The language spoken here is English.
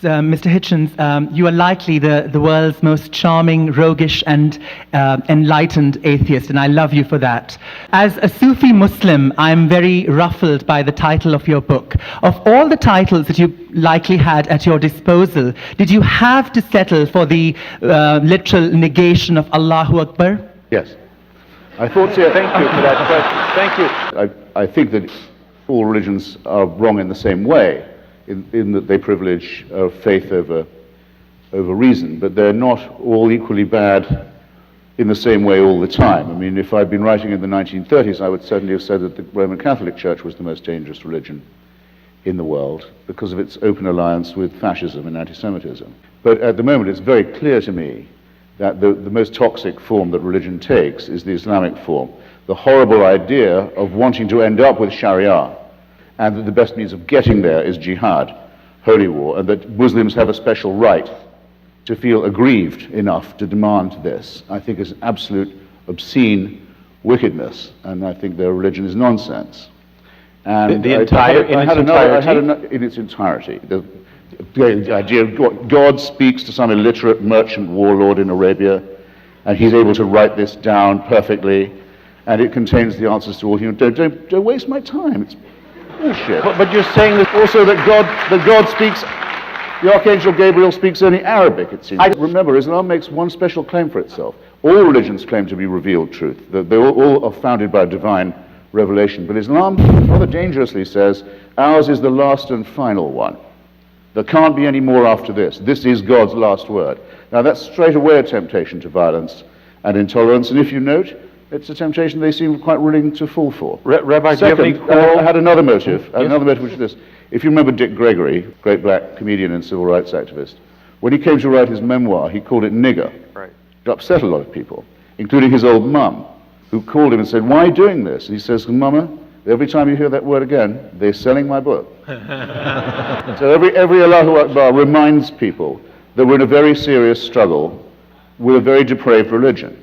Mr. Hitchens, you are likely the world's most charming, roguish, and enlightened atheist, and I love you for that. As a Sufi Muslim, I'm very ruffled by the title of your book. Of all the titles that you likely had at your disposal, did you have to settle for the literal negation of Allahu Akbar? Yes. I thought so. Thank you for that question. Thank you. I think that all religions are wrong in the same way, in that they privilege faith over reason, but they're not all equally bad in the same way all the time. I mean, if I'd been writing in the 1930s, I would certainly have said that the Roman Catholic Church was the most dangerous religion in the world because of its open alliance with fascism and anti-Semitism. But at the moment, it's very clear to me that the most toxic form that religion takes is the Islamic form. The horrible idea of wanting to end up with Sharia, and that the best means of getting there is jihad, holy war, and that Muslims have a special right to feel aggrieved enough to demand this, I think is an absolute obscene wickedness, and I think their religion is nonsense. And in its entirety. The idea of God speaks to some illiterate merchant warlord in Arabia, and he's able to write this down perfectly, and it contains the answers to all human. Don't waste my time. It's bullshit. But you're saying that also that God speaks. The Archangel Gabriel speaks only Arabic, it seems. Remember, Islam makes one special claim for itself. All religions claim to be revealed truth. They all are founded by divine revelation. But Islam rather dangerously says, ours is the last and final one. There can't be any more after this. This is God's last word. Now that's straight away a temptation to violence and intolerance, and if you note, it's a temptation they seem quite willing to fall for. Rabbi, second, I had another motive, which is this. If you remember Dick Gregory, great black comedian and civil rights activist, when he came to write his memoir, he called it nigger. Right. It upset a lot of people, including his old mum, who called him and said, why are you doing this? And he says, Mama, every time you hear that word again, they're selling my book. So every Allahu Akbar reminds people that we're in a very serious struggle with a very depraved religion.